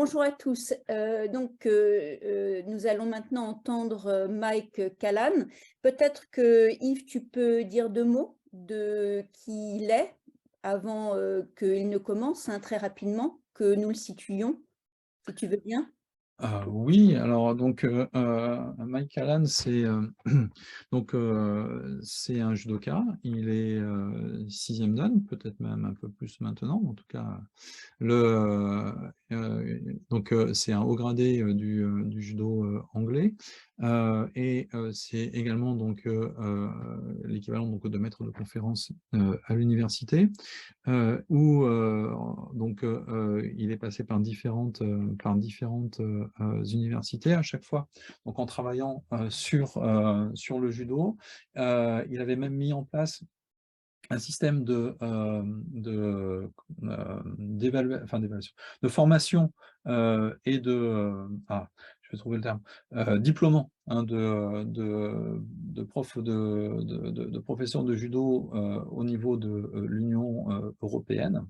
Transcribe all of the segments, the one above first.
Bonjour à tous. Nous allons maintenant entendre Mike Callan. Peut-être que Yves, tu peux dire deux mots de qui il est avant qu'il ne commence, hein, très rapidement, que nous le situions, si tu veux bien. Oui, alors donc Mike Callan, c'est c'est un judoka. Il est 6e dan, peut-être même un peu plus maintenant. En tout cas, c'est un haut gradé du judo anglais. C'est également l'équivalent de maître de conférence à l'université. Il est passé par différentes universités à chaque fois, donc en travaillant sur le judo. Il avait même mis en place un système d'évaluation, de formation je vais trouver le terme, diplômant, hein, de professeurs de judo au niveau de l'Union européenne.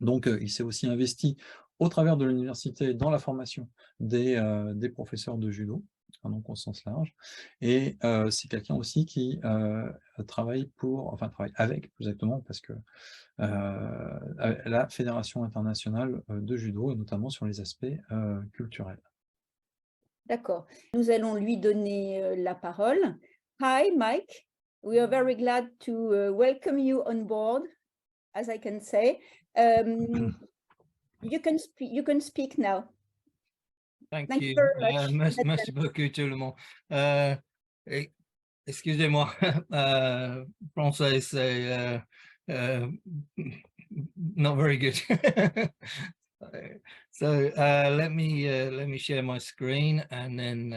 Donc, il s'est aussi investi au travers de l'université dans la formation des professeurs de judo, hein, donc au sens large. Et c'est quelqu'un aussi qui travaille avec, plus exactement, parce que la Fédération internationale de judo, et notamment sur les aspects culturels. D'accord. Nous allons lui donner la parole. Hi, Mike. We are very glad to welcome you on board, as I can say. You can speak now. Thank Thank you you. very much. Merci beaucoup tout le monde. Excusez-moi, français c'est not very good. Let me share my screen, and then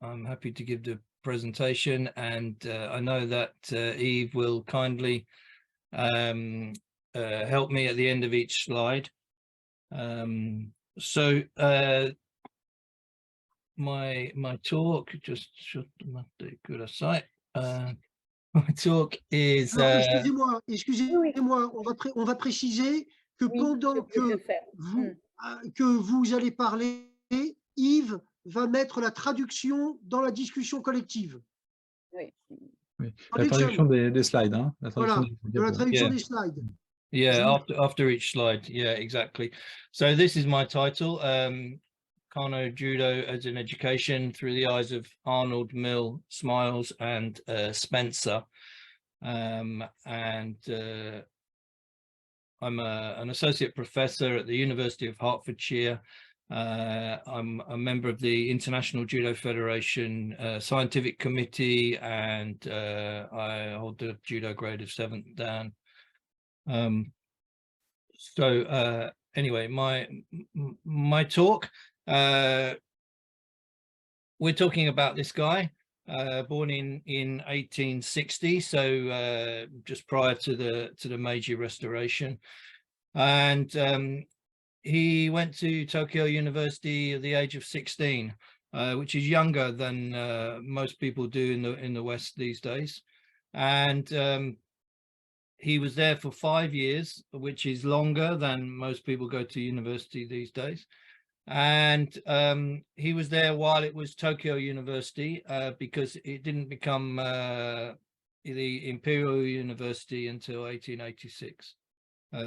I'm happy to give the presentation. And I know that Yves will kindly help me at the end of each slide. My talk, just my talk is. Alors, excusez-moi, on va préciser que pendant que vous allez parler, Yves va mettre la traduction dans la discussion collective. Oui. Oui. La traduction des slides, hein, voilà, de la traduction des slides. Yeah, after each slide. Yeah, exactly. So this is my title. Kano Judo as an Education through the eyes of Arnold, Mill, Smiles, and Spencer. I'm an associate professor at the University of Hertfordshire. I'm a member of the International Judo Federation Scientific Committee, and I hold the judo grade of 7th dan. Anyway, my talk, we're talking about this guy, born in 1860, so just prior to the Meiji Restoration, and he went to Tokyo University at the age of 16, which is younger than most people do in the West these days, and he was there for 5 years, which is longer than most people go to university these days. And he was there while it was Tokyo University, because it didn't become the Imperial University until 1886,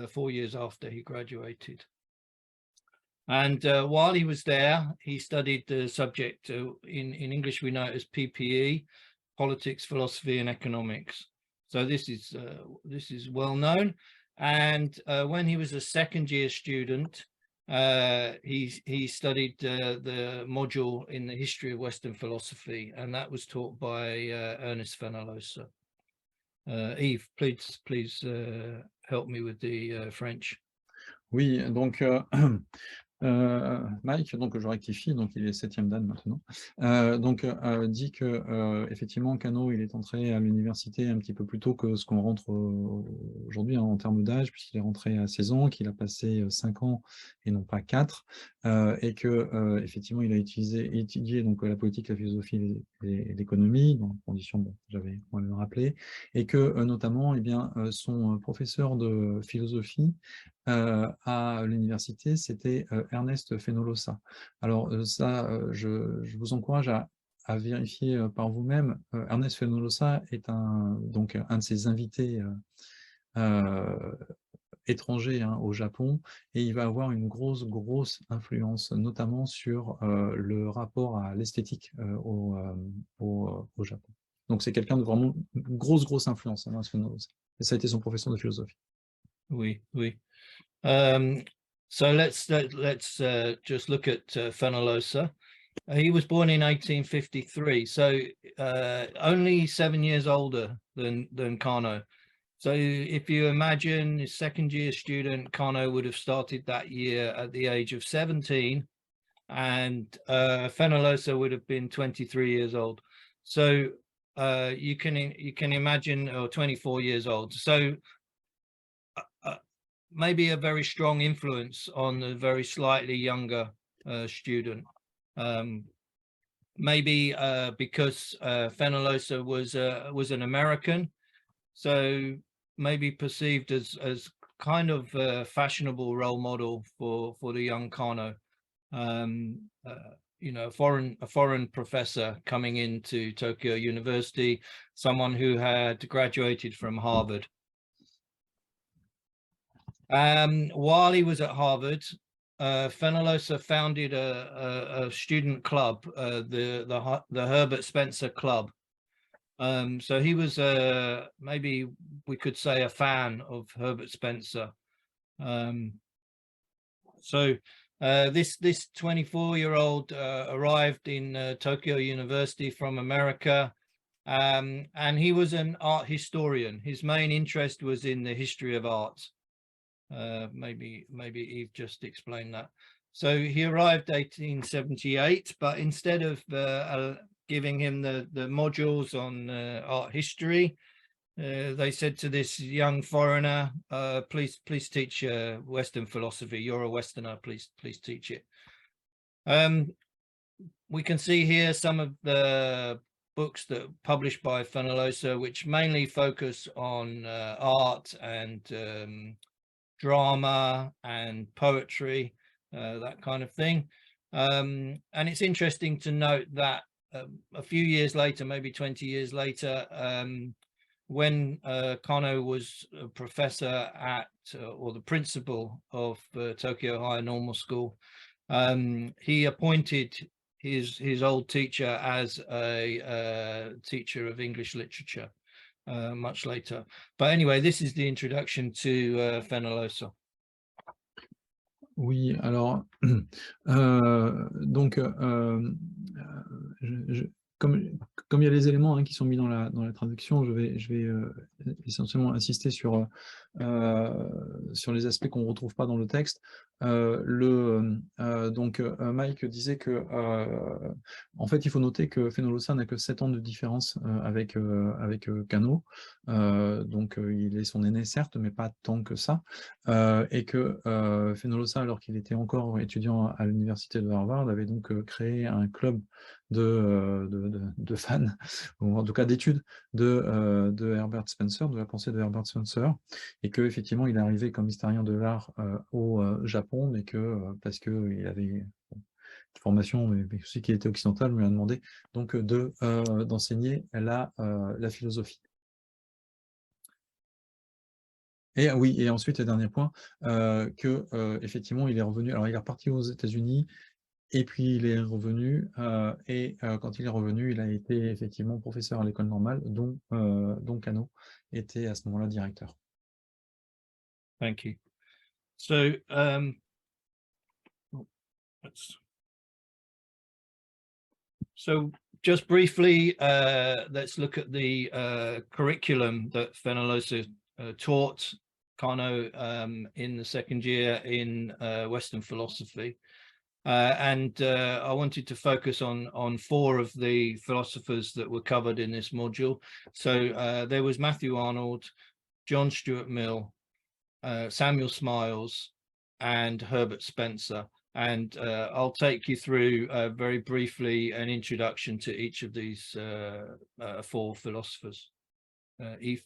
4 years after he graduated. And while he was there, he studied the subject, in English we know it as PPE, Politics, Philosophy and Economics. So this is well known. And when he was a second-year student, he studied the module in the history of Western philosophy, and that was taught by Ernest Fenollosa. Yves, please help me with the French. Oui, donc Mike, donc je rectifie, donc il est 7e dan maintenant, dit que effectivement Kano, il est entré à l'université un petit peu plus tôt que ce qu'on rentre aujourd'hui, hein, en termes d'âge, puisqu'il est rentré à 16 ans, qu'il a passé 5 ans et non pas 4 et que effectivement il a étudié donc la politique, la philosophie et l'économie, dans des conditions, bon, j'avais on le rappeler, et que notamment, eh bien, son professeur de philosophie à l'université, c'était Ernest Fenollosa. Alors ça, je vous encourage à vérifier par vous-même. Ernest Fenollosa est donc un de ses invités étranger, hein, au Japon, et il va avoir une grosse influence, notamment sur le rapport à l'esthétique au Japon. Donc c'est quelqu'un de vraiment une grosse influence, hein, et ça a été son professeur de philosophie. Oui. So let's just look at Fenollosa. He was born in 1853, so only 7 years older than Kano. So if you imagine a second-year student, Kano would have started that year at the age of 17, and Fenollosa would have been 23 years old. So you can imagine, or 24 years old. So maybe a very strong influence on the very slightly younger student. Maybe because Fenollosa was an American, so maybe perceived as kind of a fashionable role model for the young Kano. You know, a foreign professor coming into Tokyo University, someone who had graduated from Harvard. While he was at Harvard, Fenollosa founded a student club, the Herbert Spencer Club. So he was maybe we could say a fan of Herbert Spencer. So this 24-year-old arrived in Tokyo University from America, and he was an art historian. His main interest was in the history of art. Maybe Eve just explained that. So he arrived 1878, but instead of giving him the modules on art history, they said to this young foreigner, please teach Western philosophy. You're a Westerner, please teach it. We can see here some of the books that are published by Fenollosa, which mainly focus on art and drama and poetry, that kind of thing. And it's interesting to note that a few years later, maybe 20 years later, when Kano was a professor at, or the principal of Tokyo Higher Normal School, he appointed his old teacher as a teacher of English literature. Much later. But anyway, this is the introduction to Fenollosa. Oui, alors, donc, comme il y a les éléments, hein, qui sont mis dans la traduction, je vais essentiellement insister sur les aspects qu'on ne retrouve pas dans le texte. Donc, Mike disait que, en fait, il faut noter que Fenollosa n'a que 7 ans de différence avec Kano. Donc, il est son aîné, certes, mais pas tant que ça. Et que Fenollosa, alors qu'il était encore étudiant à l'université de Harvard, avait donc créé un club de fans, ou en tout cas d'études de Herbert Spencer, de la pensée de Herbert Spencer, et qu'effectivement il est arrivé comme historien de l'art au Japon, mais que parce qu'il avait une formation, mais aussi qu'il était occidental, lui a demandé donc d'enseigner la philosophie. Et oui, et ensuite, le dernier point, effectivement, il est revenu. Alors, il est reparti aux États-Unis, et puis il est revenu, et quand il est revenu, il a été effectivement professeur à l'école normale, dont Kano était à ce moment-là directeur. Thank you. So, just briefly, let's look at the curriculum that Fenollosa taught Kano in the second year in Western philosophy. And I wanted to focus on 4 of the philosophers that were covered in this module. So there was Matthew Arnold, John Stuart Mill, Samuel Smiles, and Herbert Spencer. And I'll take you through very briefly an introduction to each of these 4 philosophers. Yves.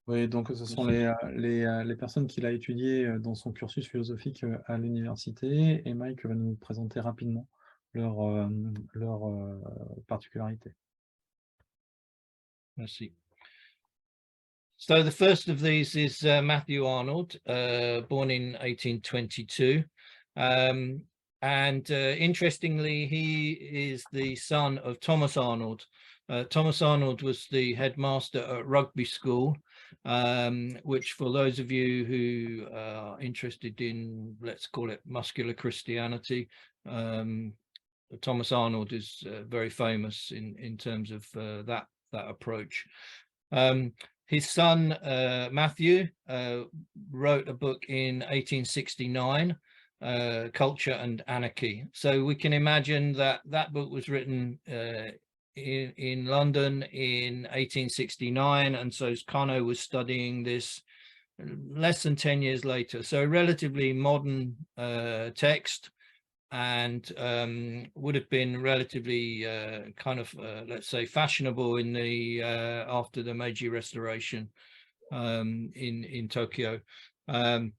Oui, donc ce sont les personnes qu'il a étudiées dans son cursus philosophique à l'université, et Mike va nous présenter rapidement leur particularités. Merci. So the first of these is Matthew Arnold, born in 1822. And interestingly, he is the son of Thomas Arnold. Thomas Arnold was the headmaster at Rugby School, which for those of you who are interested in, let's call it muscular Christianity, Thomas Arnold is very famous in terms of that approach. His son, Matthew, wrote a book in 1869, Culture and Anarchy. So we can imagine that that book was written in London in 1869, and so Kano was studying this less than 10 years later. So a relatively modern text, and would have been relatively let's say fashionable in the after the Meiji Restoration in Tokyo. And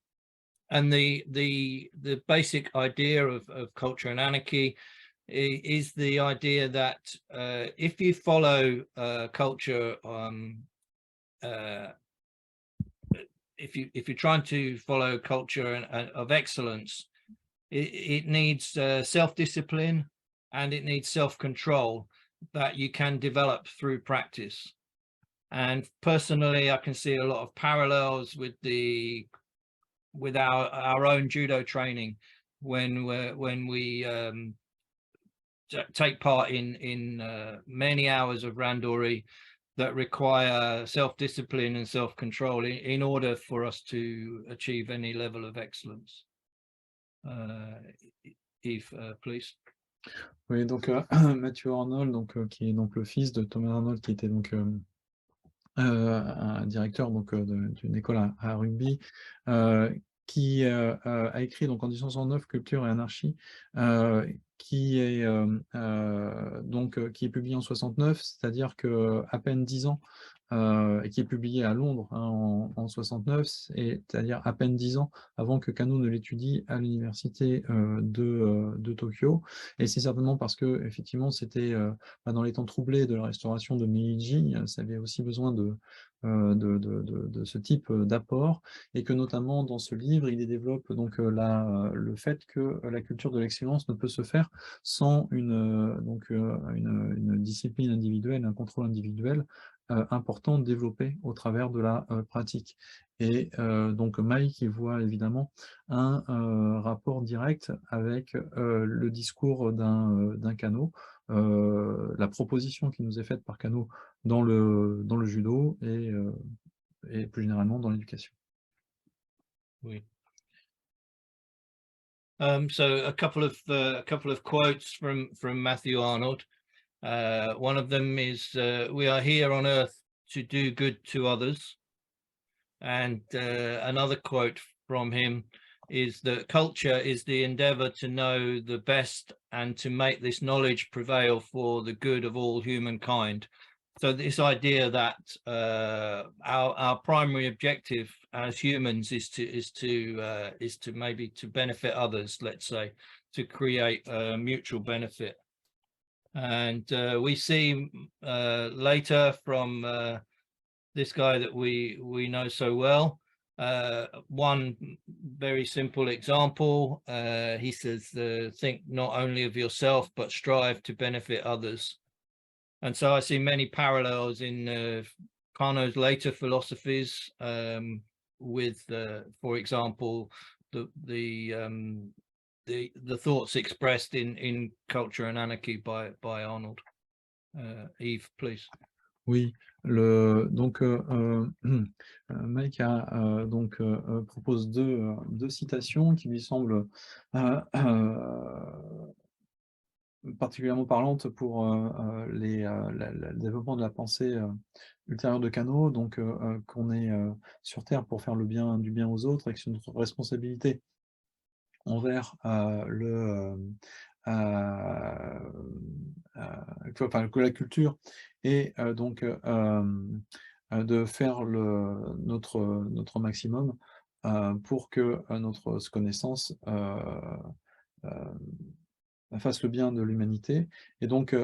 the basic idea of Culture and Anarchy is the idea that if you follow culture, if you're trying to follow culture of excellence, it needs self-discipline, and it needs self-control that you can develop through practice. And personally, I can see a lot of parallels with our own judo training when we take part in many hours of randori that require self-discipline and self-control in order for us to achieve any level of excellence. Yves, please. Oui, donc Matthew Arnold, donc, qui est donc le fils de Thomas Arnold, qui était donc un directeur donc d'une école à rugby, qui a écrit donc en 1969 Culture et Anarchie, qui est publié en 69, c'est-à-dire que à peine 10 ans, et qui est publié à Londres en 69, c'est-à-dire à peine 10 ans avant que Kano ne l'étudie à l'université de Tokyo. Et c'est certainement parce que effectivement c'était dans les temps troublés de la restauration de Meiji, ça avait aussi besoin de ce type d'apport, et que notamment dans ce livre, il développe donc le fait que la culture de l'excellence ne peut se faire sans une discipline individuelle, un contrôle individuel important développé au travers de la pratique. Et donc Mike il voit évidemment un rapport direct avec le discours d'un Kano, la proposition qui nous est faite par Kano dans le judo et plus généralement dans l'éducation. Oui. So a couple of quotes from Matthew Arnold. One of them is, "We are here on earth to do good to others." And another quote from him is that culture is the endeavor to know the best and to make this knowledge prevail for the good of all humankind. So this idea that our primary objective as humans is to maybe to benefit others, let's say, to create a mutual benefit. And we see later from this guy that we know so well, one very simple example. He says, think not only of yourself, but strive to benefit others. And so I see many parallels in Kano's later philosophies with, for example, the thoughts expressed in Culture and Anarchy by Arnold. Yves, please. Oui, donc Mike propose deux citations qui lui semblent particulièrement parlantes pour le développement de la pensée ultérieure de Kano, donc qu'on est sur Terre pour faire du bien aux autres et que c'est notre responsabilité envers que la culture et donc de faire notre maximum pour que notre connaissance fasse le bien de l'humanité. Et donc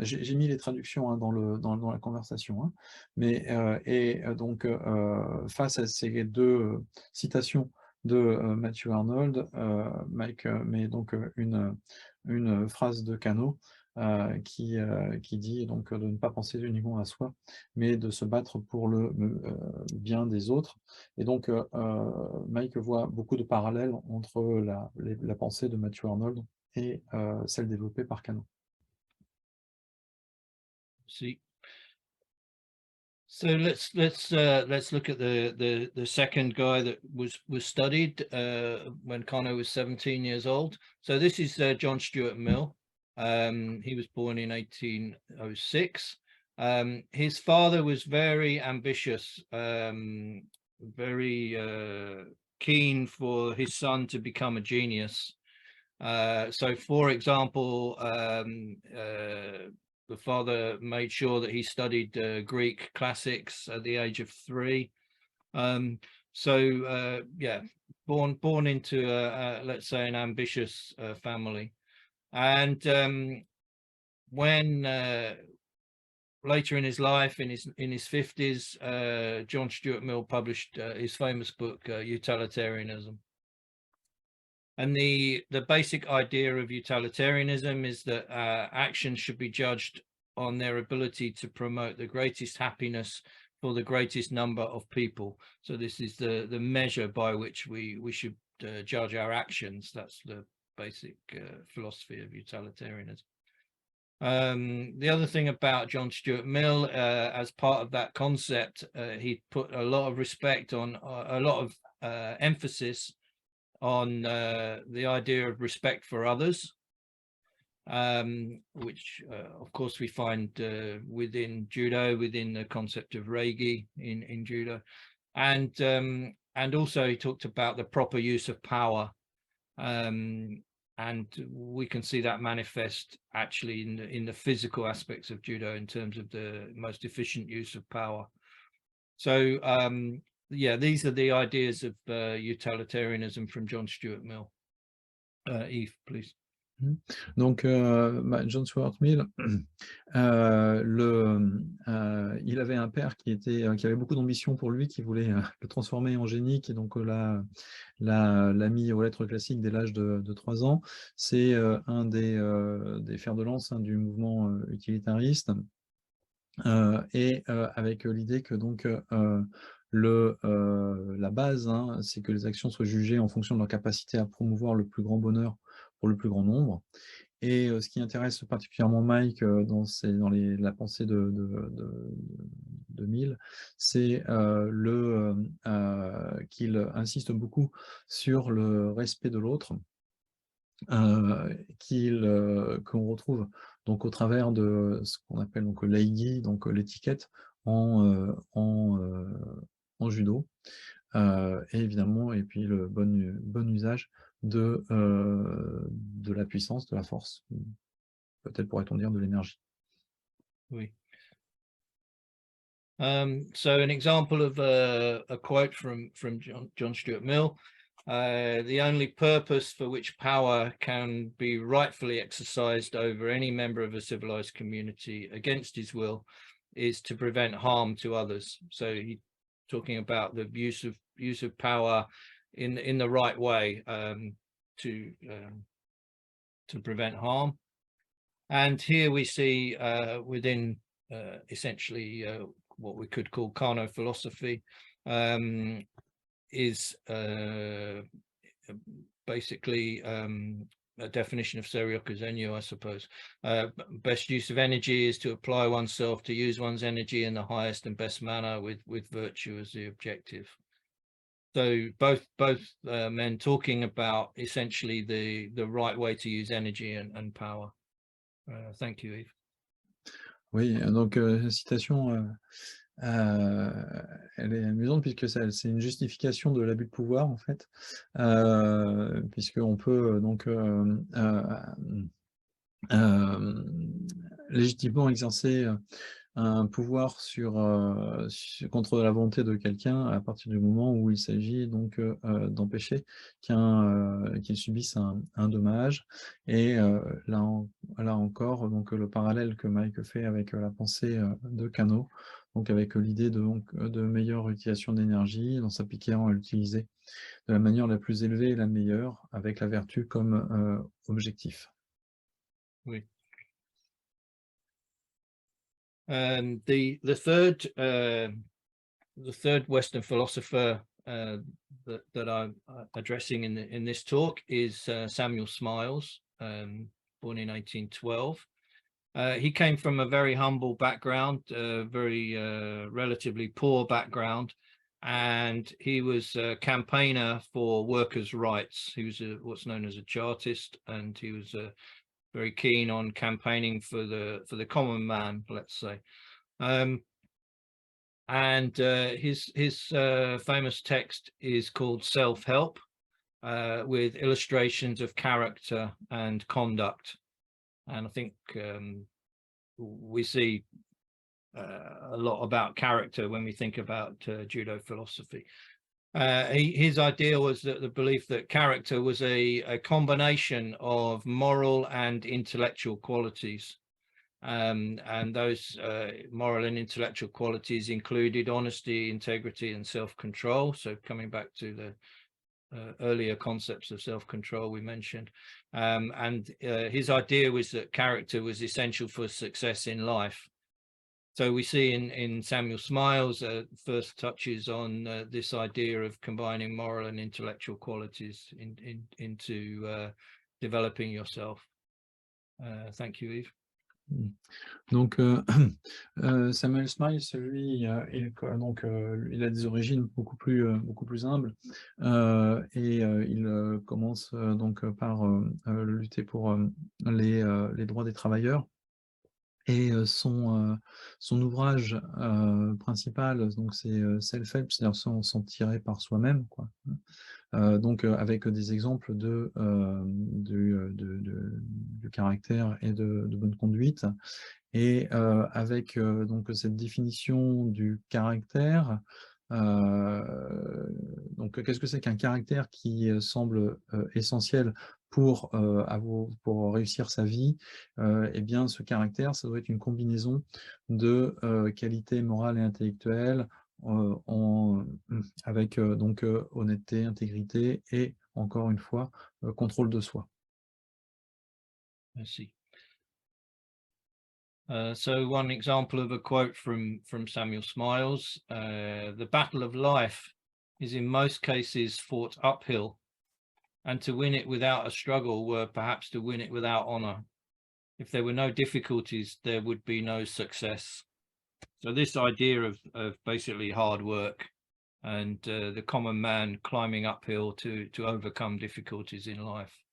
j'ai mis les traductions hein, dans la conversation, hein, mais donc face à ces deux citations de Matthew Arnold, Mike met donc une phrase de Cano qui dit donc de ne pas penser uniquement à soi, mais de se battre pour le bien des autres. Et donc Mike voit beaucoup de parallèles entre la pensée de Matthew Arnold et celle développée par Cano. See. So let's look at the second guy that was studied when Cano was 17 years old. So this is John Stuart Mill. He was born in 1806. His father was very ambitious, very keen for his son to become a genius. So, for example, the father made sure that he studied Greek classics at the age of 3. Yeah, born into let's say an ambitious family. And when later in his life, in his 50s, John Stuart Mill published his famous book Utilitarianism. And the basic idea of utilitarianism is that actions should be judged on their ability to promote the greatest happiness for the greatest number of people. So this is the measure by which we should judge our actions. That's the basic philosophy of utilitarianism. The other thing about John Stuart Mill, as part of that concept, he put a lot of respect on a lot of emphasis on the idea of respect for others, which of course we find within judo, within the concept of reigi in judo, and also he talked about the proper use of power, and we can see that manifest actually in the physical aspects of judo in terms of the most efficient use of power. So yeah, these are the ideas of utilitarianism from John Stuart Mill. Yves, please. Donc, John Stuart Mill, il avait un père qui avait beaucoup d'ambition pour lui, qui voulait le transformer en génie, qui donc l'a mis aux lettres classiques dès l'âge de 3 ans. C'est un des fers de lance hein, du mouvement utilitariste, et avec l'idée que donc la base, hein, c'est que les actions soient jugées en fonction de leur capacité à promouvoir le plus grand bonheur pour le plus grand nombre. Et ce qui intéresse particulièrement Mike dans la pensée de Mill, c'est qu'il insiste beaucoup sur le respect de l'autre, qu'on retrouve donc au travers de ce qu'on appelle donc l'aigi, donc l'étiquette en judo, et évidemment, et puis le bon usage de la puissance, de la force, peut-être pourrait-on dire de l'énergie. Oui. So an example of a quote from John Stuart Mill: the only purpose for which power can be rightfully exercised over any member of a civilized community against his will is to prevent harm to others. So he's talking about the use of power in the right way to prevent harm. And here we see within essentially what we could call Kano philosophy, is basically a definition of Seryoku Zenyu, I suppose. Best use of energy is to apply oneself, to use one's energy in the highest and best manner with virtue as the objective. So both men talking about essentially the right way to use energy and power. Thank you, Yves. Oui, donc citation elle est amusante puisque c'est une justification de l'abus de pouvoir en fait, puisqu'on peut donc légitimement exercer un pouvoir contre la volonté de quelqu'un à partir du moment où il s'agit donc d'empêcher qu'il subisse un dommage. Et là encore, donc le parallèle que Mike fait avec la pensée de Kano, donc avec l'idée de meilleure utilisation d'énergie, d'en s'appliquant à l'utiliser de la manière la plus élevée et la meilleure, avec la vertu comme objectif. Oui. The third Western philosopher that I'm addressing in this talk is Samuel Smiles, born in 1812. He came from a very humble background, very relatively poor background, and he was a campaigner for workers' rights. He was what's known as a Chartist, and he was very keen on campaigning for the common man, let's say. And his famous text is called Self-Help, with illustrations of character and conduct. And I think we see a lot about character when we think about judo philosophy. His idea was that the belief that character was a combination of moral and intellectual qualities. And those moral and intellectual qualities included honesty, integrity, and self-control. So coming back to the earlier concepts of self-control we mentioned. And his idea was that character was essential for success in life. So we see in Samuel Smiles first touches on this idea of combining moral and intellectual qualities into developing yourself. Thank you, Yves. Donc, Samuel Smiles, lui, il a des origines beaucoup plus humbles, et il commence donc par lutter pour les droits des travailleurs. Et son ouvrage principal, donc c'est Self-Help, c'est-à-dire s'en tirer par soi-même, quoi. Donc avec des exemples de caractère et de bonne conduite, et avec donc cette définition du caractère. Donc qu'est-ce que c'est qu'un caractère qui semble essentiel pour réussir sa vie? Eh bien, ce caractère, ça doit être une combinaison de qualités morales et intellectuelles, avec donc honnêteté, intégrité et, encore une fois, contrôle de soi. Merci. So one example of a quote from Samuel Smiles: "The battle of life is in most cases fought uphill, and to win it without a struggle were perhaps to win it without honor. If there were no difficulties, there would be no success." So this idea of basically hard work and the common man climbing uphill to overcome difficulties in life.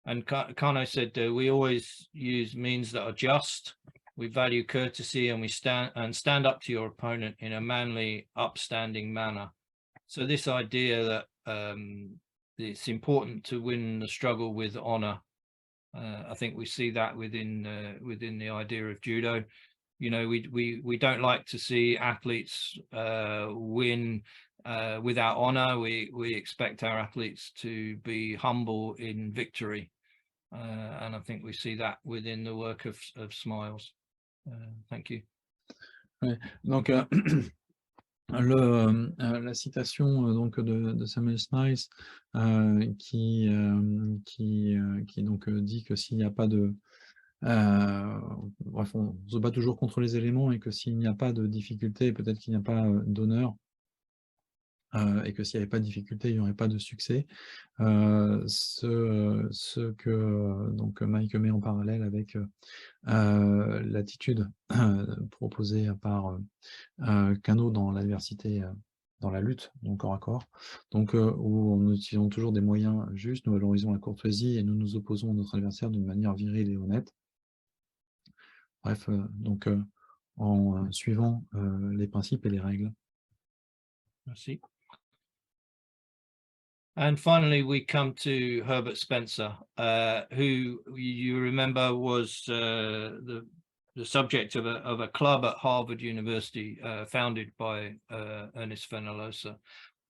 And Kano said, we always use means that are just. We value courtesy, and we stand up to your opponent in a manly, upstanding manner. So this idea that it's important to win the struggle with honor. I think we see that within the idea of judo. You know, we don't like to see athletes win without honor. We expect our athletes to be humble in victory, and I think we see that within the work of Smiles. Thank you. Ouais, donc la citation donc de Samuel Smiles qui donc dit que s'il n'y a pas de bref, on se bat toujours contre les éléments, et que s'il n'y a pas de difficulté, peut-être qu'il n'y a pas d'honneur, et que s'il n'y avait pas de difficulté, il n'y aurait pas de succès. Ce que donc Mike met en parallèle avec l'attitude proposée par Kano dans l'adversité, dans la lutte, donc corps à corps, donc où nous utilisons toujours des moyens justes, nous valorisons la courtoisie et nous nous opposons à notre adversaire d'une manière virile et honnête. Bref, donc en suivant les principes et les règles. Merci. And finally, we come to Herbert Spencer, who you remember was the subject of a club at Harvard University, founded by Ernest Fenollosa.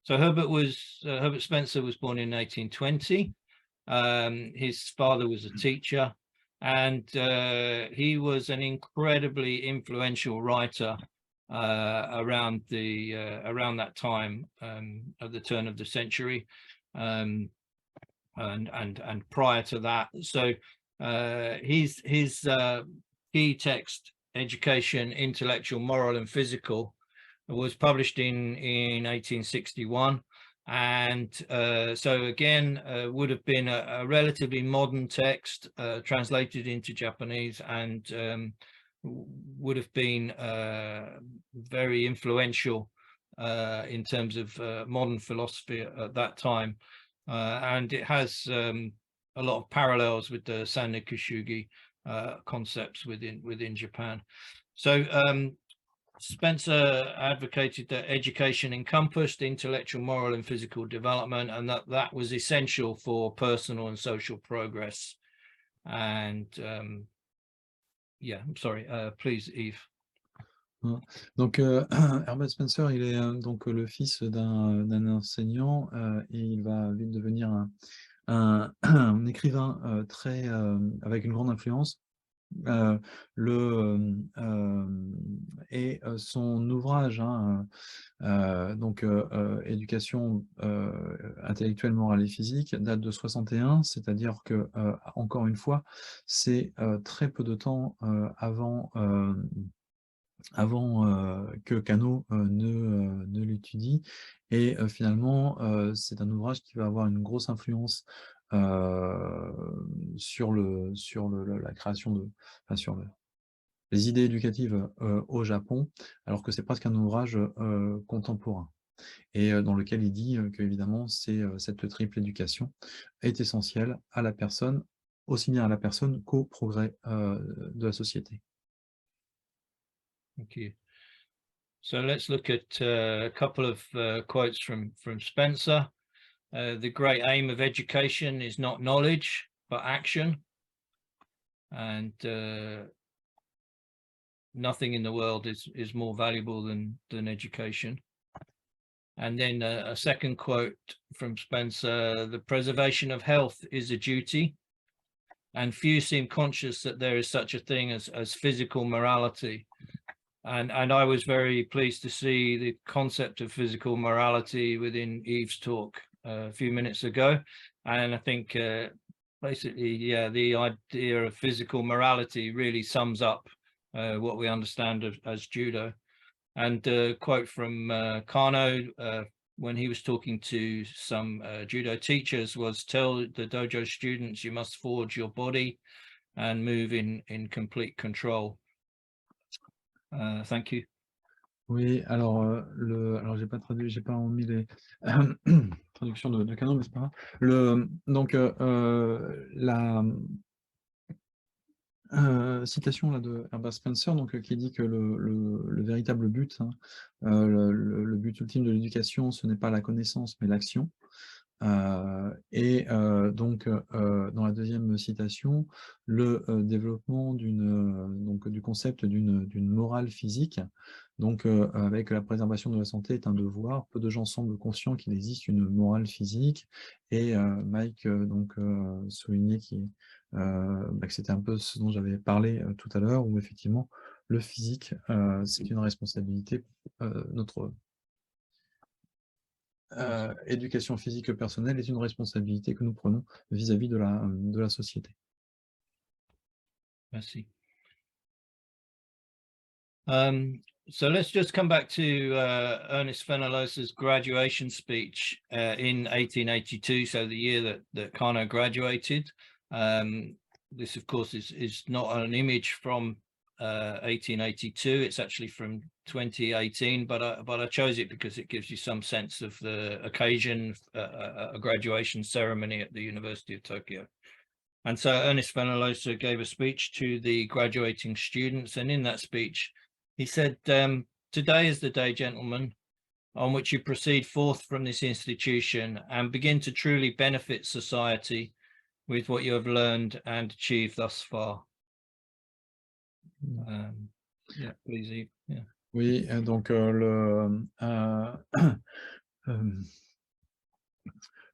So Herbert Spencer was born in 1820. His father was a teacher, and he was an incredibly influential writer around that time, at the turn of the century, and prior to that. So his key text, Education, Intellectual, Moral and Physical, was published in 1861, and so again would have been a relatively modern text, translated into Japanese, and would have been very influential in terms of modern philosophy at that time, and it has a lot of parallels with the Sannikushugi concepts within Japan. So Spencer advocated that education encompassed intellectual, moral and physical development, and that was essential for personal and social progress. And yeah, I'm sorry, please, Yves. Donc Herbert Spencer, il est donc le fils d'un enseignant, et il va vite devenir un écrivain très avec une grande influence. Son ouvrage, donc éducation intellectuelle, morale et physique, date de 61, c'est-à-dire que encore une fois, c'est très peu de temps avant que Kano ne l'étudie, et finalement c'est un ouvrage qui va avoir une grosse influence sur la création sur les idées éducatives au Japon, alors que c'est presque un ouvrage contemporain, et dans lequel il dit qu'évidemment cette triple éducation est essentielle à la personne, aussi bien à la personne qu'au progrès de la société. Thank you. So let's look at a couple of quotes from Spencer. The great aim of education is not knowledge, but action. And nothing in the world is more valuable than education. And then a second quote from Spencer: the preservation of health is a duty, and few seem conscious that there is such a thing as physical morality. And I was very pleased to see the concept of physical morality within Yves' talk a few minutes ago. And I think basically, yeah, the idea of physical morality really sums up what we understand as judo. And a quote from Kano when he was talking to some judo teachers was, tell the dojo students you must forge your body and move in complete control. Thank you. Oui, alors j'ai pas traduit, j'ai pas mis les traductions de Kano, mais c'est pas grave. Donc la citation là de Herbert Spencer, donc qui dit que le véritable but, le but ultime de l'éducation, ce n'est pas la connaissance mais l'action. Donc dans la deuxième citation, le développement du concept d'une morale physique, donc avec la préservation de la santé est un devoir. Peu de gens semblent conscients qu'il existe une morale physique, et Mike soulignait que c'était un peu ce dont j'avais parlé tout à l'heure, où effectivement le physique c'est une responsabilité, notre éducation physique personnelle est une responsabilité que nous prenons vis-à-vis de la société. Merci. So let's just come back to Ernest Fenollosa's graduation speech in 1882, so the year that Kano graduated. This, of course, is not an image from 1882. It's actually from 2018, but I chose it because it gives you some sense of the occasion, a graduation ceremony at the University of Tokyo. And so Ernest Fenollosa gave a speech to the graduating students, and in that speech he said, "Today is the day, gentlemen, on which you proceed forth from this institution and begin to truly benefit society with what you have learned and achieved thus far." Yeah, please, Yves. Yeah. Oui, donc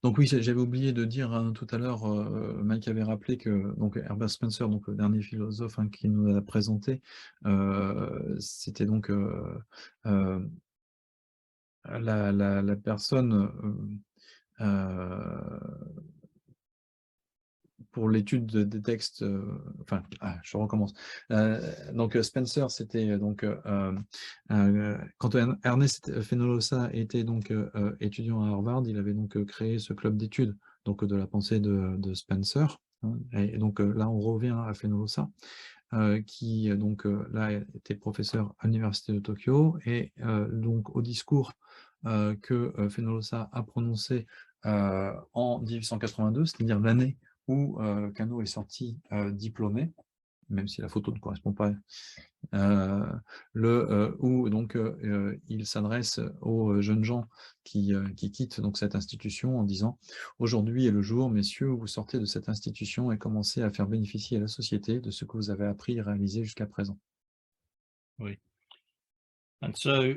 donc oui, j'avais oublié de dire tout à l'heure, Mike avait rappelé que donc Herbert Spencer, donc le dernier philosophe qui nous a présenté, c'était donc la personne pour l'étude des textes, enfin, je recommence. Donc Spencer, c'était donc quand Ernest Fenollosa était donc étudiant à Harvard, il avait donc créé ce club d'études donc de la pensée de Spencer. Hein, et donc là, on revient à Fenollosa, qui donc là était professeur à l'université de Tokyo, et donc au discours que Fenollosa a prononcé en 1882, c'est-à-dire l'année où Kano est sorti diplômé, même si la photo ne correspond pas, où donc il s'adresse aux jeunes gens qui quittent donc cette institution en disant: aujourd'hui est le jour, messieurs, où vous sortez de cette institution et commencez à faire bénéficier la société de ce que vous avez appris et réalisé jusqu'à présent. Oui. And so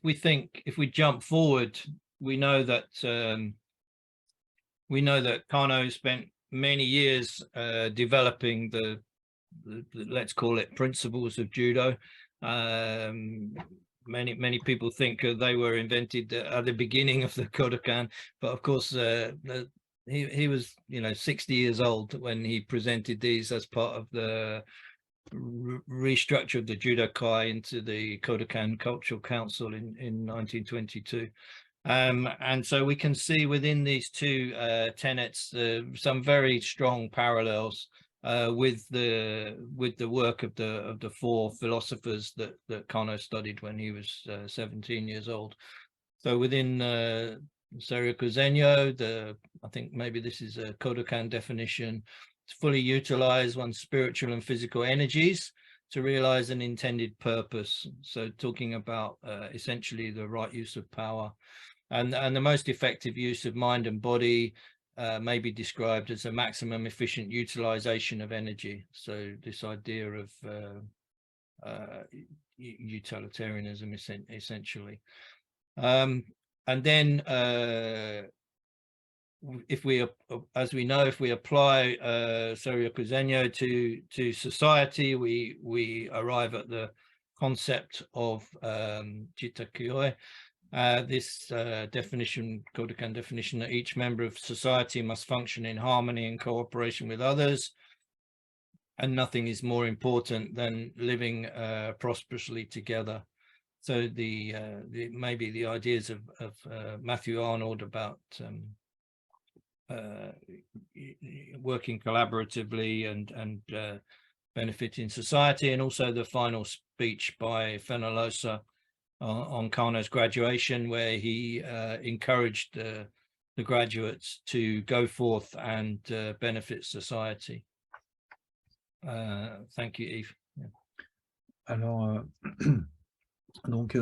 if we jump forward, we know that Kano spent many years developing the let's call it principles of judo. Many people think they were invented at the beginning of the Kodokan, but of course he was 60 years old when he presented these as part of the restructure of the Judokai into the Kodokan Cultural Council in 1922. And so we can see within these two tenets some very strong parallels with the work of the four philosophers that Kano studied when he was 17 years old. So within Seiryoku Zenyo, I think maybe this is a Kodokan definition: to fully utilize one's spiritual and physical energies to realize an intended purpose. So talking about essentially the right use of power, and the most effective use of mind and body may be described as a maximum efficient utilization of energy. So this idea of utilitarianism, essentially. And then if we apply Seiryoku Zenyo to society, we arrive at the concept of Jitakyoi. This definition, Kodokan definition, that each member of society must function in harmony and cooperation with others, and nothing is more important than living prosperously together. So maybe the ideas of Matthew Arnold about working collaboratively and benefiting society, and also the final speech by Fenollosa on Kano's graduation, where he encouraged the graduates to go forth and benefit society. Thank you, Yves. Yeah. Alors, donc,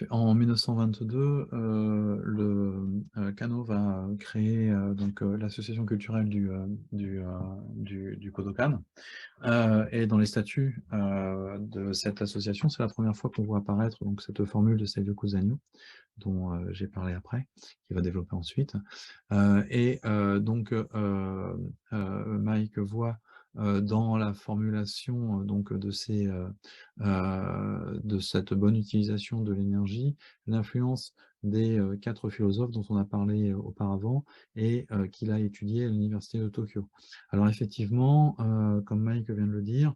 en 1922, Kano va créer donc l'association culturelle du Kodokan. Et dans les statuts de cette association, c'est la première fois qu'on voit apparaître donc cette formule de Seiryoku Zenyo, dont j'ai parlé après, qui va développer ensuite. Donc, Mike voit dans la formulation donc de cette bonne utilisation de l'énergie l'influence des 4 philosophes dont on a parlé auparavant et qu'il a étudié à l'université de Tokyo. Alors effectivement, comme Mike vient de le dire,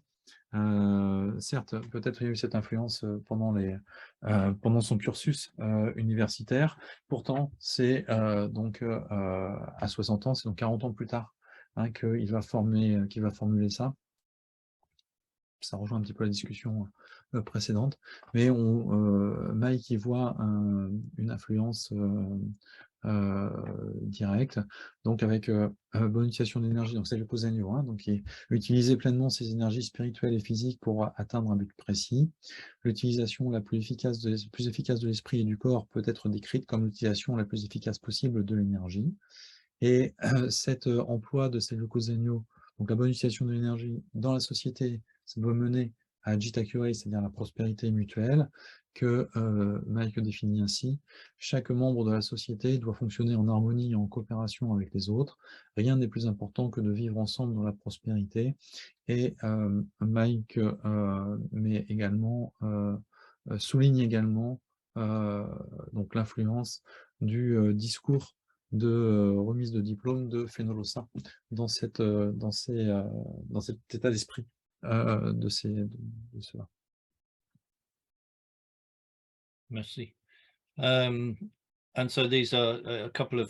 certes, peut-être il y a eu cette influence pendant son cursus universitaire. Pourtant, c'est donc à 60 ans, c'est donc 40 ans plus tard, hein, qu'il va formuler ça. Ça rejoint un petit peu la discussion précédente, mais Mike y voit une influence direct, donc avec bonne utilisation d'énergie, donc c'est le Kozenyo, hein, donc utiliser pleinement ses énergies spirituelles et physiques pour atteindre un but précis. L'utilisation la plus efficace de l'esprit et du corps peut être décrite comme l'utilisation la plus efficace possible de l'énergie. Et cet emploi de ces Kozenyo, donc la bonne utilisation de l'énergie dans la société, ça doit mener à Jitakurei, c'est-à-dire la prospérité mutuelle, que Mike définit ainsi. Chaque membre de la société doit fonctionner en harmonie et en coopération avec les autres. Rien n'est plus important que de vivre ensemble dans la prospérité. Et Mike mais également, souligne également donc l'influence du discours de remise de diplôme de Fenollosa dans cet état d'esprit de cela. Merci. And so these are a couple of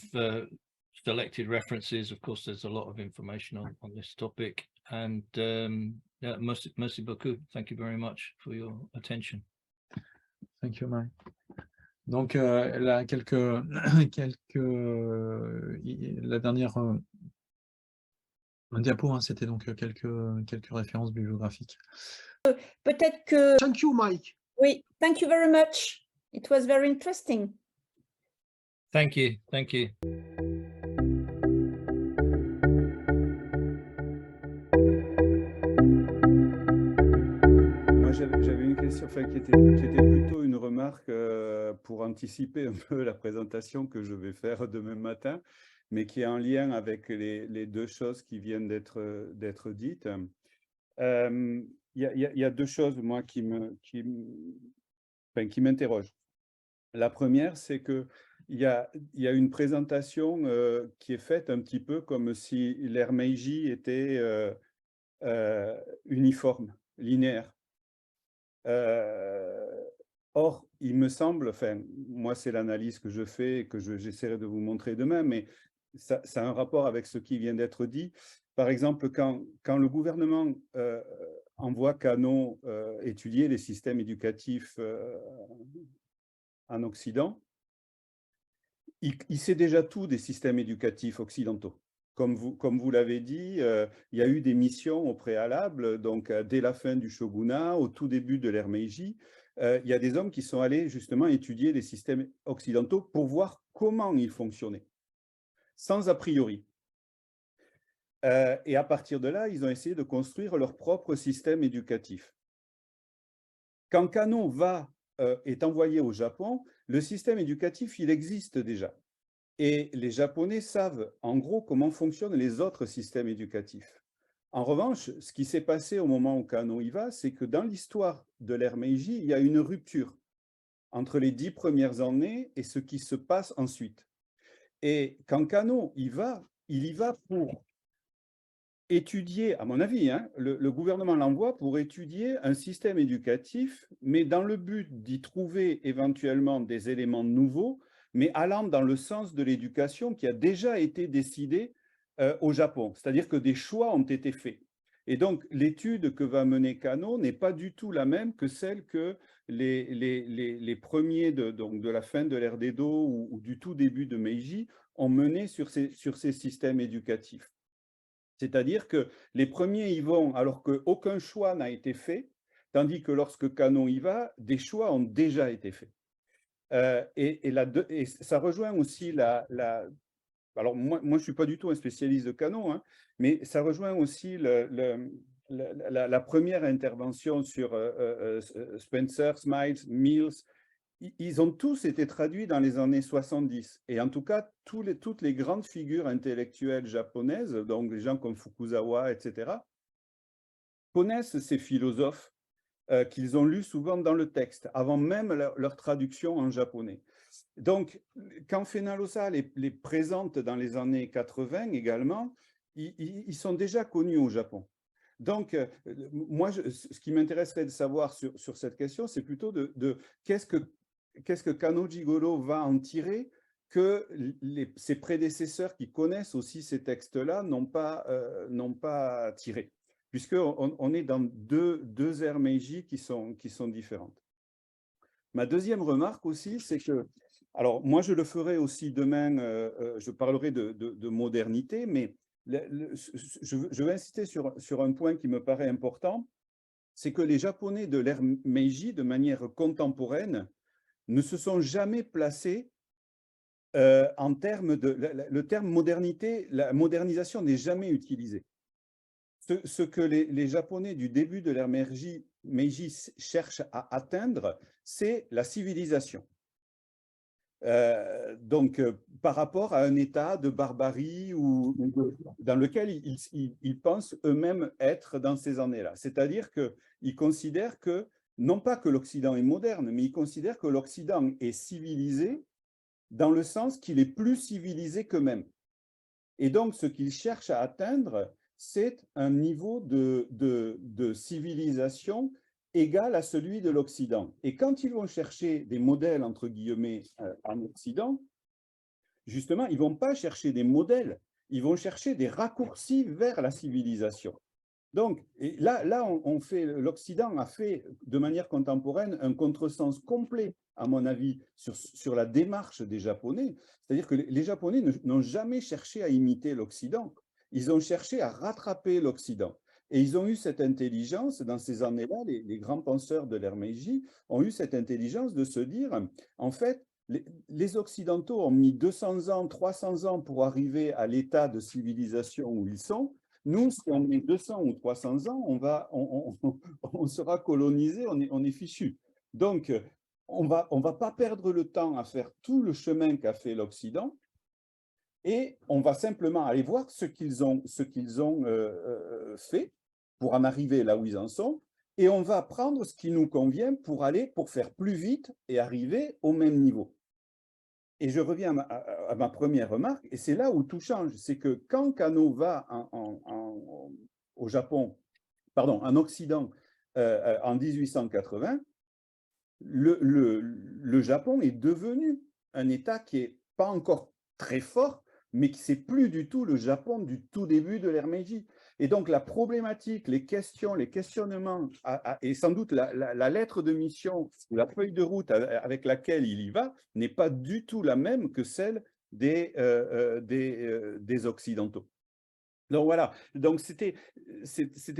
selected references. Of course, there's a lot of information on this topic. And yeah, merci beaucoup. Thank you very much for your attention. Thank you, Mike. Donc, là, la dernière diapo, hein, c'était donc quelques références bibliographiques. Peut-être que... Thank you, Mike. Oui, thank you very much. It was very interesting. Thank you. Thank you. Moi, j'avais une question qui était plutôt une remarque pour anticiper un peu la présentation que je vais faire demain matin, mais qui est en lien avec les deux choses qui viennent d'être dites. Il y a deux choses, moi, qui m'interrogent. La première, c'est qu'il y a une présentation qui est faite un petit peu comme si l'ère Meiji était uniforme, linéaire. Or, il me semble, enfin, moi c'est l'analyse que je fais et que j'essaierai de vous montrer demain, mais ça a un rapport avec ce qui vient d'être dit. Par exemple, quand le gouvernement envoie Kano étudier les systèmes éducatifs en Occident, il sait déjà tout des systèmes éducatifs occidentaux. Comme vous l'avez dit, il y a eu des missions au préalable, donc dès la fin du shogunat, au tout début de l'ère Meiji, il y a des hommes qui sont allés justement étudier les systèmes occidentaux pour voir comment ils fonctionnaient, sans a priori. Et à partir de là, ils ont essayé de construire leur propre système éducatif. Quand Kano est envoyé au Japon, le système éducatif, il existe déjà. Et les Japonais savent en gros comment fonctionnent les autres systèmes éducatifs. En revanche, ce qui s'est passé au moment où Kano y va, c'est que dans l'histoire de l'ère Meiji, il y a une rupture entre les 10 premières années et ce qui se passe ensuite. Et quand Kano y va pour étudier, à mon avis, hein, le gouvernement l'envoie pour étudier un système éducatif, mais dans le but d'y trouver éventuellement des éléments nouveaux, mais allant dans le sens de l'éducation qui a déjà été décidée au Japon. C'est-à-dire que des choix ont été faits. Et donc, l'étude que va mener Kano n'est pas du tout la même que celle que les premiers de la fin de l'ère d'Edo ou du tout début de Meiji ont mené sur ces systèmes éducatifs. C'est-à-dire que les premiers y vont alors qu'aucun choix n'a été fait, tandis que lorsque Kano y va, des choix ont déjà été faits. Et ça rejoint aussi alors moi je ne suis pas du tout un spécialiste de Kano, hein, mais ça rejoint aussi la première intervention sur Spencer, Smiles, Mills. Ils ont tous été traduits dans les années 70. Et en tout cas, toutes les grandes figures intellectuelles japonaises, donc les gens comme Fukuzawa, etc., connaissent ces philosophes qu'ils ont lus souvent dans le texte, avant même leur traduction en japonais. Donc, quand Fenollosa les présente dans les années 80 également, ils sont déjà connus au Japon. Donc, moi, ce qui m'intéresserait de savoir sur cette question, c'est plutôt de qu'est-ce que Kano Jigoro va en tirer que ses prédécesseurs qui connaissent aussi ces textes-là n'ont pas tiré, puisqu'on est dans deux ères Meiji qui sont différentes. Ma deuxième remarque aussi, c'est que Alors, moi, je le ferai aussi demain, je parlerai de modernité, mais je vais insister sur un point qui me paraît important, c'est que les Japonais de l'ère Meiji, de manière contemporaine, ne se sont jamais placés en termes de… Le terme modernité, la modernisation n'est jamais utilisé. Ce que les Japonais du début de l'ère Meiji cherchent à atteindre, c'est la civilisation. Donc, par rapport à un état de barbarie dans lequel ils pensent eux-mêmes être dans ces années-là. C'est-à-dire qu'ils considèrent que, non pas que l'Occident est moderne, mais ils considèrent que l'Occident est civilisé dans le sens qu'il est plus civilisé qu'eux-mêmes. Et donc, ce qu'ils cherchent à atteindre, c'est un niveau de civilisation égal à celui de l'Occident. Et quand ils vont chercher des modèles, entre guillemets, en Occident, justement, ils ne vont pas chercher des modèles, ils vont chercher des raccourcis vers la civilisation. Donc, et là l'Occident a fait, de manière contemporaine, un contresens complet, à mon avis, sur la démarche des Japonais. C'est-à-dire que les Japonais n'ont jamais cherché à imiter l'Occident. Ils ont cherché à rattraper l'Occident. Et ils ont eu cette intelligence, dans ces années-là, les grands penseurs de l'ère Meiji ont eu cette intelligence de se dire, en fait, les Occidentaux ont mis 200 ans, 300 ans pour arriver à l'état de civilisation où ils sont. Nous, si on met 200 ou 300 ans, on sera colonisé, on est fichu. Donc, on va pas perdre le temps à faire tout le chemin qu'a fait l'Occident, et on va simplement aller voir ce qu'ils ont fait pour en arriver là où ils en sont, et on va prendre ce qui nous convient pour faire plus vite et arriver au même niveau. Et je reviens à ma première remarque, et c'est là où tout change. C'est que quand Kano va au Japon, pardon, en Occident, en 1880, le Japon est devenu un État qui n'est pas encore très fort, mais qui n'est plus du tout le Japon du tout début de l'ère Meiji. Et donc, la problématique, les questions, les questionnements, et sans doute la lettre de mission ou la feuille de route avec laquelle il y va, n'est pas du tout la même que celle des Occidentaux. Donc voilà, donc c'était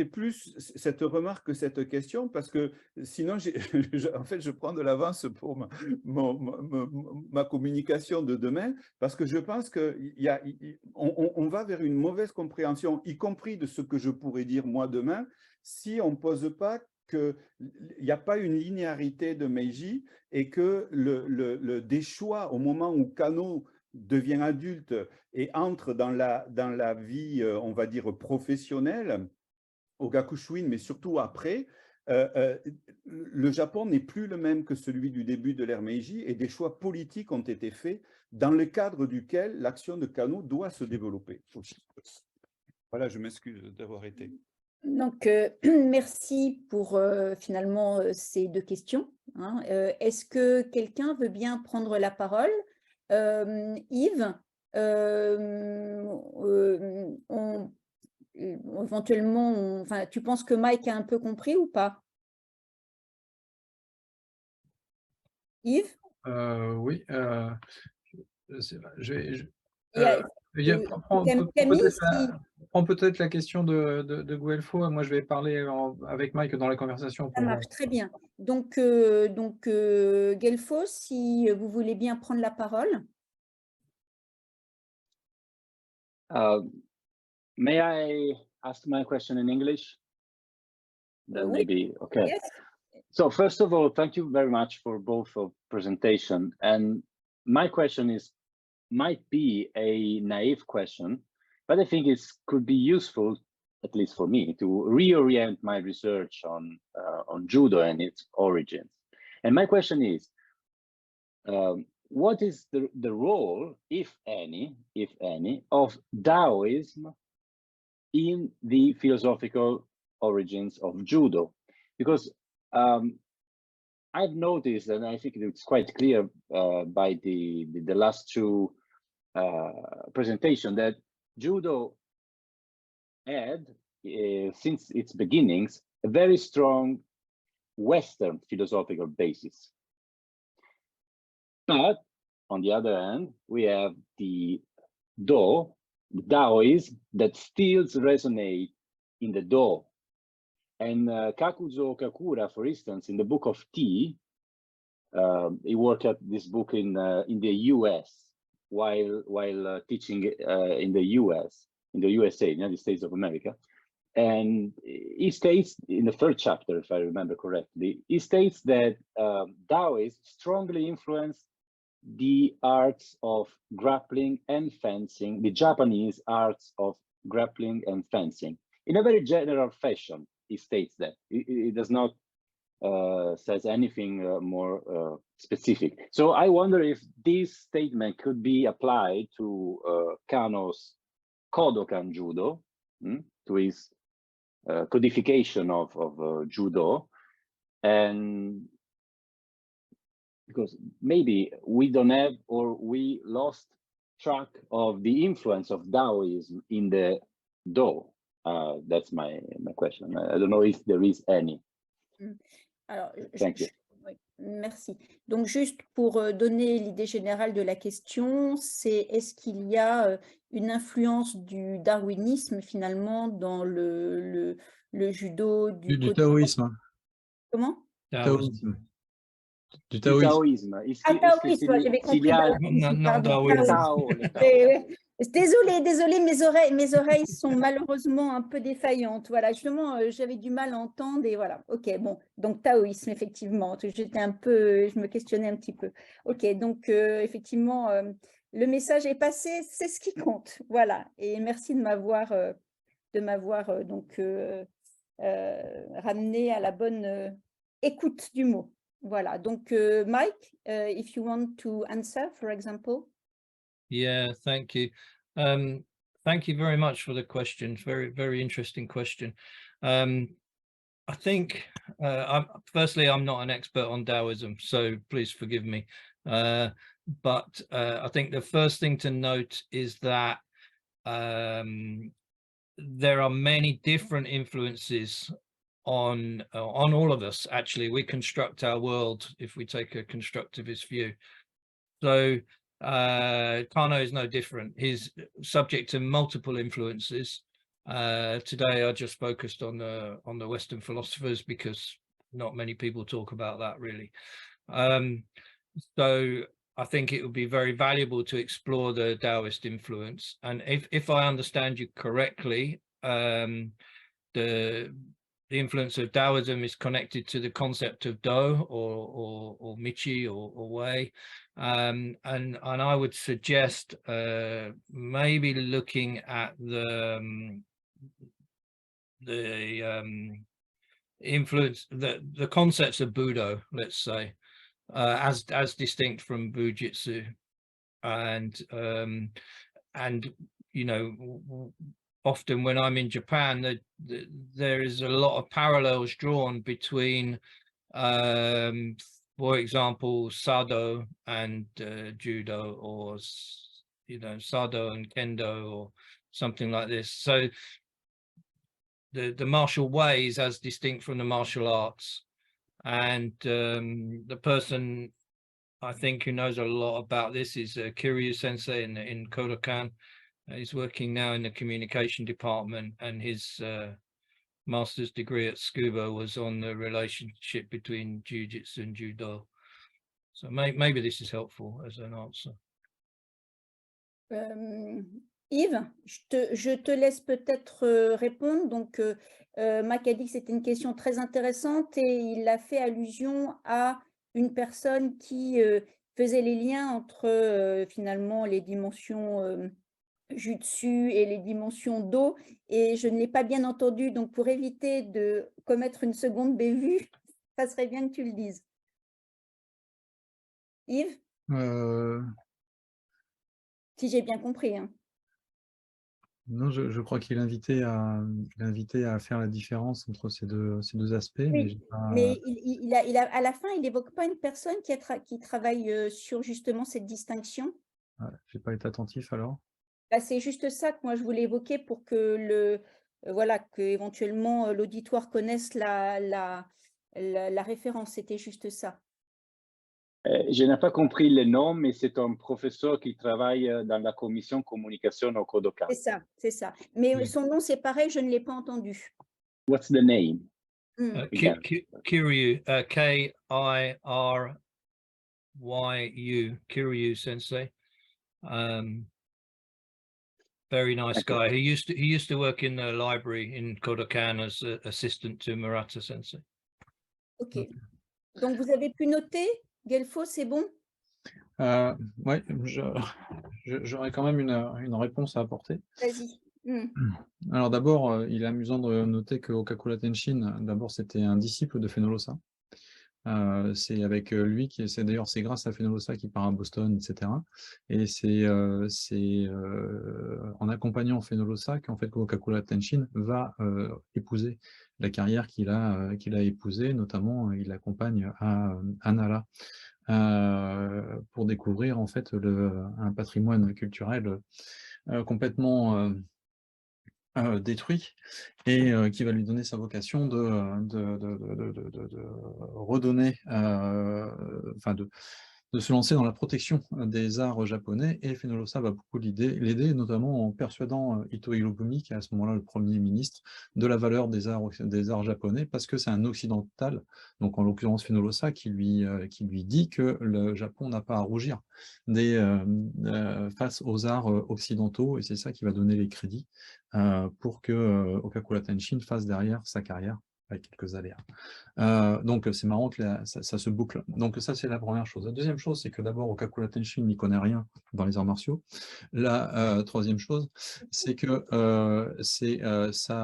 plus cette remarque que cette question, parce que sinon, en fait, je prends de l'avance pour ma communication de demain, parce que je pense qu'on va vers une mauvaise compréhension, y compris de ce que je pourrais dire moi demain, si on ne pose pas qu'il n'y a pas une linéarité de Meiji, et que des choix au moment où Kano devient adulte et entre dans la vie, on va dire, professionnelle, au Gakushuin, mais surtout après, le Japon n'est plus le même que celui du début de l'ère Meiji, et des choix politiques ont été faits dans le cadre duquel l'action de Kano doit se développer. Voilà, je m'excuse d'avoir été. Donc, merci pour finalement ces deux questions. Hein. Est-ce que quelqu'un veut bien prendre la parole? Yves, éventuellement, enfin, tu penses que Mike a un peu compris ou pas? Yves? Oui, prends peut-être la question de Guelfo. Moi, je vais parler avec Mike dans la conversation. Ça marche très bien. Donc Guelfo, si vous voulez bien prendre la parole. May I ask my question in English? Then maybe, okay. Yes. So first of all, thank you very much for both of presentation. And my question might be a naive question, but I think it could be useful, at least for me, to reorient my research on judo and its origins. And my question is, what is the role, if any, of Taoism in the philosophical origins of judo? Because I've noticed, and I think it's quite clear by the last two presentations, that judo had, since its beginnings, a very strong Western philosophical basis. But on the other hand, we have the Taoism that still resonate in the Do. And Kakuzo Kakura, for instance, in the book of Tea, he worked at this book in the US while teaching in the US, in the USA, United States of America. And he states in the third chapter, if I remember correctly, he states that Taoism strongly influenced the arts of grappling and fencing, the Japanese arts of grappling and fencing, in a very general fashion. He states that. It does not says anything more specific. So I wonder if this statement could be applied to Kano's Kodokan Judo, to his codification of Judo, and because maybe we don't have, or we lost track of the influence of Taoism in the Do. That's my question. I don't know if there is any. Alors, Thank you. oui, merci. Donc, juste pour donner l'idée générale de la question, c'est est-ce qu'il y a une influence du darwinisme finalement dans le judo, Du taoïsme. Comment? Taoïsme. Du Du taoïsme. taoïsme. Taoïsme, j'avais compris. Non, Taoïsme. Désolée, mes oreilles sont malheureusement un peu défaillantes. Voilà, justement, j'avais du mal à entendre et voilà. Ok, bon, donc taoïsme, effectivement. Je me questionnais un petit peu. Ok, donc effectivement, le message est passé, c'est ce qui compte. Voilà, et merci de m'avoir donc ramené à la bonne écoute du mot. Voilà, donc Mike, if you want to answer, for example. Yeah, thank you. Thank you very much for the question. Very, very interesting question. I think, firstly, I'm not an expert on Taoism, so please forgive me. But I think the first thing to note is that there are many different influences on all of us. Actually, we construct our world if we take a constructivist view. So Kano is no different. He's subject to multiple influences. Today I just focused on the Western philosophers because not many people talk about that really. So I think it would be very valuable to explore the Taoist influence. And if I understand you correctly, the influence of Taoism is connected to the concept of Do or Michi or Wei. And I would suggest maybe looking at the influence, the concepts of Budo, let's say, as distinct from Bujitsu, and you know, often when I'm in Japan, there is a lot of parallels drawn between, for example, Sado and Judo, or you know, Sado and Kendo, or something like this. So the martial ways as distinct from the martial arts, and the person I think who knows a lot about this is Kiryu Sensei in Kodokan. He's working now in the communication department, and his master's degree at Tsukuba was on the relationship between Jiu-Jitsu and Judo. So maybe this is helpful as an answer. Yves, je te laisse peut-être répondre. Donc, Mac a dit que c'était une question très intéressante et il a fait allusion à une personne qui faisait les liens entre finalement les dimensions Jutsu et les dimensions Do, et je ne l'ai pas bien entendu, donc pour éviter de commettre une seconde bévue, ça serait bien que tu le dises. Yves? Si j'ai bien compris. Hein. Non, je crois qu'il invitait à faire la différence entre ces deux aspects. Oui, mais à la fin, il n'évoque pas une personne qui travaille sur justement cette distinction. Je n'ai pas été attentif alors. Bah, c'est juste ça que moi je voulais évoquer pour que voilà, que éventuellement l'auditoire connaisse la référence. C'était juste ça. Je n'ai pas compris le nom, mais c'est un professeur qui travaille dans la commission communication au Kodokan. C'est ça, c'est ça. Mais Oui. son nom, c'est pareil, je ne l'ai pas entendu. What's the name? Mm. Kiryu, K-I-R-Y-U, Kiryu Sensei. Very nice guy. He used to work in the library in Kodokan as an assistant to Murata Sensei. Ok. Donc, vous avez pu noter, Guelfo, c'est bon? Oui, j'aurais quand même une réponse à apporter. Vas-y. Alors d'abord, il est amusant de noter que Okakura Tenshin, d'abord, c'était un disciple de Fenolosa. C'est avec lui, c'est d'ailleurs c'est grâce à Fenolosa qu'il part à Boston, etc. Et c'est en accompagnant Fenolosa qu'en fait Okakura Tenshin va épouser la carrière qu'il a épousée, notamment il l'accompagne à Nara pour découvrir en fait un patrimoine culturel complètement détruit et qui va lui donner sa vocation de redonner, enfin de se lancer dans la protection des arts japonais, et Fenolosa va beaucoup l'aider, notamment en persuadant Ito Hirobumi, qui est à ce moment-là le premier ministre, de la valeur des arts japonais, parce que c'est un occidental, donc en l'occurrence Fenolosa, qui lui dit que le Japon n'a pas à rougir face aux arts occidentaux, et c'est ça qui va donner les crédits pour que Okakura Tenshin fasse derrière sa carrière avec quelques aléas. Donc c'est marrant que ça se boucle. Donc ça, c'est la première chose. La deuxième chose, c'est que d'abord Okakura Tenshin n'y connaît rien dans les arts martiaux. La troisième chose, c'est que sa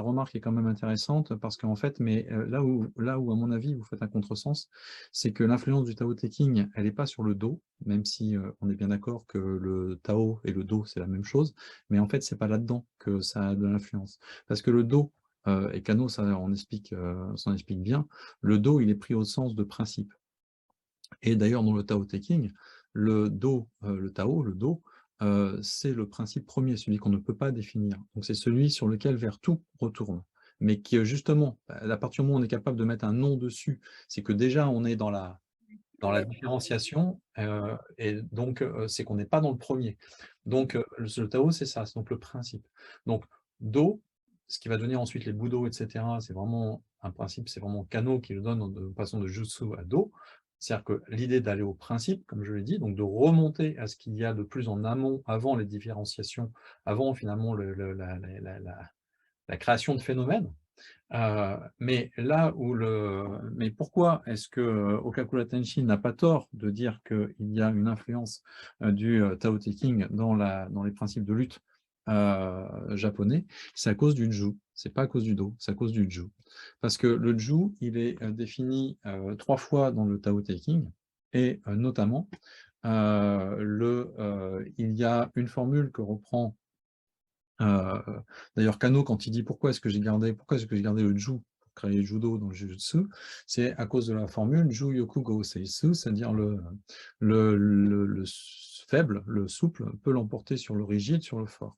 remarque est quand même intéressante, parce qu'en fait, mais là où à mon avis vous faites un contresens, c'est que l'influence du Tao Te Ching, elle n'est pas sur le Do, même si on est bien d'accord que le Tao et le Do c'est la même chose, mais en fait c'est pas là-dedans que ça a de l'influence, parce que le Do, et Kano s'en explique bien, le Do il est pris au sens de principe. Et d'ailleurs dans le Tao Te Ching, le Do, le Tao, le Do, c'est le principe premier, celui qu'on ne peut pas définir. Donc c'est celui sur lequel vers tout retourne. Mais qui justement, à partir du moment où on est capable de mettre un nom dessus, c'est que déjà on est dans la différenciation, et donc c'est qu'on n'est pas dans le premier. Donc le Tao, c'est ça, c'est donc le principe. Donc Do, ce qui va donner ensuite les Budo, etc., c'est vraiment un principe, c'est vraiment Kano qui le donne de façon de Jutsu à Do. C'est-à-dire que l'idée d'aller au principe, comme je l'ai dit, donc de remonter à ce qu'il y a de plus en amont, avant les différenciations, avant finalement la création de phénomènes. Mais pourquoi est-ce que Okakura Tenshin n'a pas tort de dire qu'il y a une influence du Tao Te Ching dans les principes de lutte japonais? C'est à cause du Ju, c'est pas à cause du Do, c'est à cause du Ju. Parce que le Ju, il est défini 3 fois dans le Tao Te Ching, et notamment, il y a une formule que reprend d'ailleurs Kano, quand il dit pourquoi est-ce que j'ai gardé le Ju pour créer le Judo dans le Jujutsu, c'est à cause de la formule Ju Yoku Go Seisu, c'est-à-dire le faible, le souple peut l'emporter sur le rigide, sur le fort.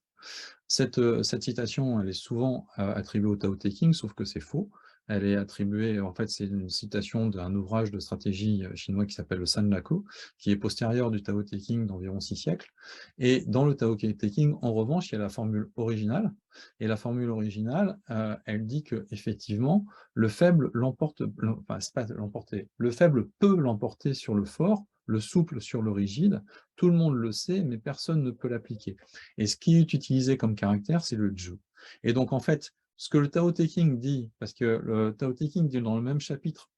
Cette citation, elle est souvent attribuée au Tao Te Ching, sauf que c'est faux. Elle est attribuée, en fait, c'est une citation d'un ouvrage de stratégie chinois qui s'appelle le Sanraku, qui est postérieur du Tao Te Ching d'environ 6 siècles. Et dans le Tao Te Ching, en revanche, il y a la formule originale. Et la formule originale, elle dit que effectivement, le faible l'emporte, enfin, c'est pas l'emporter, le faible peut l'emporter sur le fort, le souple sur le rigide. Tout le monde le sait, mais personne ne peut l'appliquer. Et ce qui est utilisé comme caractère, c'est le Ju. Et donc, en fait, ce que le Tao Te Ching dit, parce que le Tao Te Ching dit dans le même chapitre,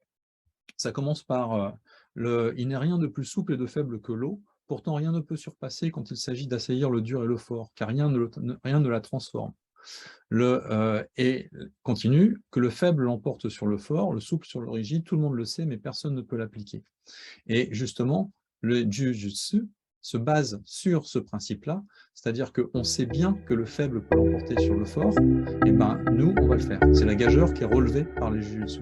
ça commence par il n'est rien de plus souple et de faible que l'eau, pourtant rien ne peut surpasser quand il s'agit d'assaillir le dur et le fort, car rien ne la transforme. Et continue, que le faible l'emporte sur le fort, le souple sur le rigide, tout le monde le sait, mais personne ne peut l'appliquer. Et justement, le Jujutsu se base sur ce principe-là, c'est-à-dire qu'on sait bien que le faible peut l'emporter sur le fort, et ben nous, on va le faire. C'est la gageure qui est relevée par les Jujutsu.